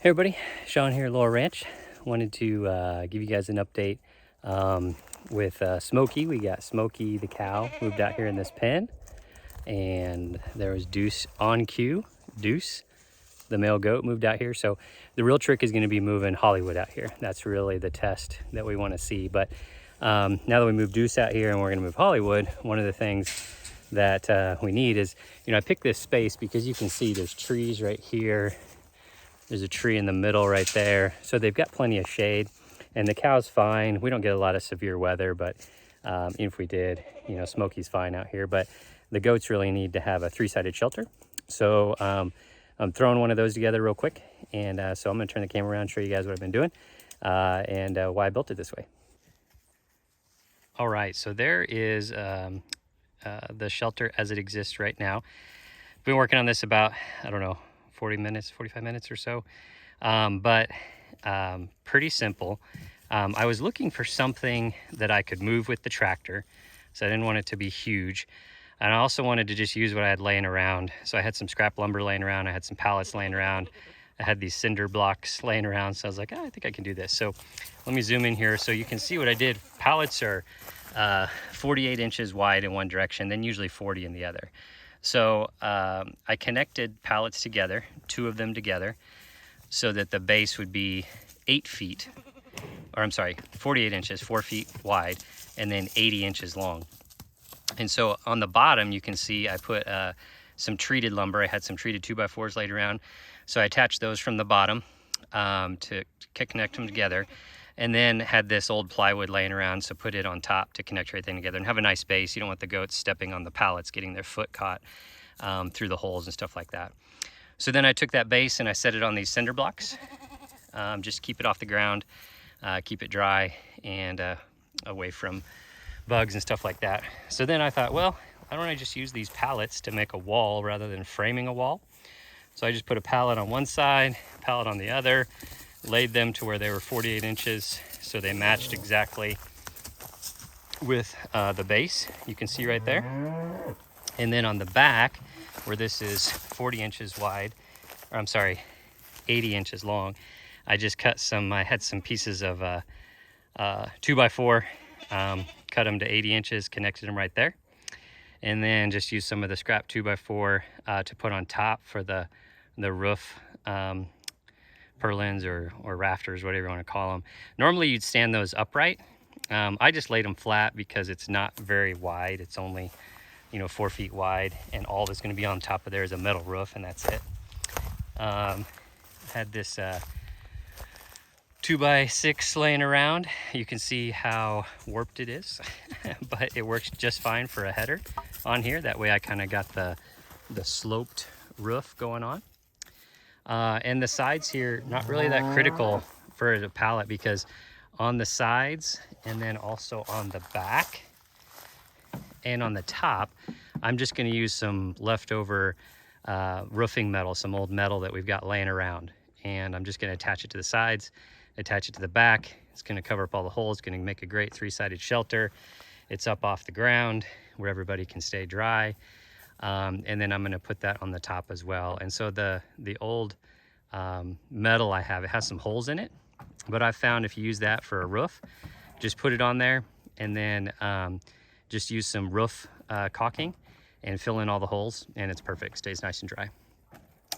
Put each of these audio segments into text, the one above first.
Hey everybody, Sean here at Laurel Ranch. Wanted to give you guys an update with Smokey. We got Smokey the cow moved out here in this pen, and there was Deuce on cue. Deuce, the male goat, moved out here. So the real trick is going to be moving Hollywood out here. That's really the test that we want to see. But now that we moved Deuce out here and we're going to move Hollywood, one of the things that we need is, I picked this space because you can see there's trees right here. There's a tree in the middle right there. So they've got plenty of shade, and the cow's fine. We don't get a lot of severe weather, but even if we did, Smokey's fine out here. But the goats really need to have a three-sided shelter. So I'm throwing one of those together real quick. And so I'm gonna turn the camera around and show you guys what I've been doing and why I built it this way. All right, so there is the shelter as it exists right now. Been working on this about, 45 minutes or so, but pretty simple. I was looking for something that I could move with the tractor, so I didn't want it to be huge, and I also wanted to just use what I had laying around. So I had some scrap lumber laying around, I had some pallets laying around, I had these cinder blocks laying around, so I was like, I think I can do this. So let me zoom in here so you can see what I did. Pallets are 48 inches wide in one direction, then usually 40 in the other. So I connected pallets together, two of them together, so that the base would be 48 inches, 4 feet wide, and then 80 inches long. And so on the bottom, you can see I put some treated lumber. I had some treated 2x4s laid around. So I attached those from the bottom to connect them together. And then had this old plywood laying around, so put it on top to connect everything together and have a nice space. You don't want the goats stepping on the pallets, getting their foot caught through the holes and stuff like that. So then I took that base and I set it on these cinder blocks. Just keep it off the ground, keep it dry and away from bugs and stuff like that. So then I thought, well, why don't I just use these pallets to make a wall rather than framing a wall? So I just put a pallet on one side, a pallet on the other, laid them to where they were 48 inches, so they matched exactly with the base. You can see right there. And then on the back, where this is 40 inches wide, 80 inches long, I just cut I had some pieces of 2x4, cut them to 80 inches, connected them right there. And then just used some of the scrap 2x4 to put on top for the roof purlins or rafters, whatever you want to call them. Normally you'd stand those upright. I just laid them flat because it's not very wide. It's only 4 feet wide, and all that's going to be on top of there is a metal roof, and that's it. Had this 2x6 laying around. You can see how warped it is, but it works just fine for a header on here. That way I kind of got the sloped roof going on. And the sides here, not really that critical for the pallet, because on the sides and then also on the back and on the top, I'm just going to use some leftover roofing metal, some old metal that we've got laying around. And I'm just going to attach it to the sides, attach it to the back. It's going to cover up all the holes. It's going to make a great three-sided shelter. It's up off the ground where everybody can stay dry. And then I'm going to put that on the top as well. And so the old metal I have, it has some holes in it, but I found if you use that for a roof, just put it on there and then just use some roof caulking and fill in all the holes, and it's perfect. Stays nice and dry.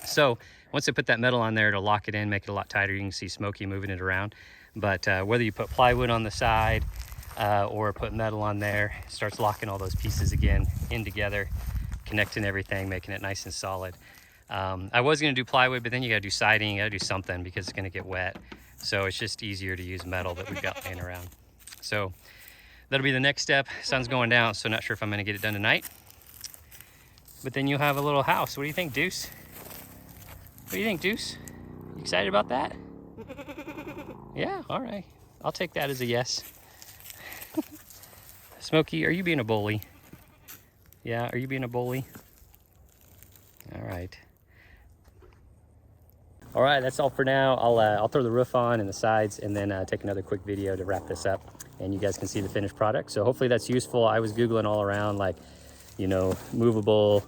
So once I put that metal on there to lock it in, make it a lot tighter, you can see Smokey moving it around. But whether you put plywood on the side or put metal on there, it starts locking all those pieces again in together, connecting everything, making it nice and solid. I was going to do plywood, but then you got to do siding, you got to do something because it's going to get wet. So it's just easier to use metal that we've got laying around. So that'll be the next step. Sun's going down, so not sure if I'm going to get it done tonight. But then you'll have a little house. What do you think, Deuce? What do you think, Deuce? You excited about that? Yeah, all right. I'll take that as a yes. Smokey, are you being a bully? Yeah, are you being a bully? All right. All right, that's all for now. I'll throw the roof on and the sides, and then take another quick video to wrap this up, and you guys can see the finished product. So hopefully that's useful. I was Googling all around, like, movable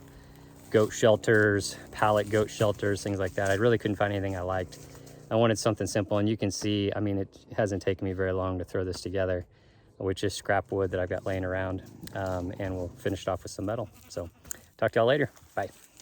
goat shelters, pallet goat shelters, things like that. I really couldn't find anything I liked. I wanted something simple, and you can see, I mean, it hasn't taken me very long to throw this together with just scrap wood that I've got laying around, and we'll finish it off with some metal. So talk to y'all later. Bye.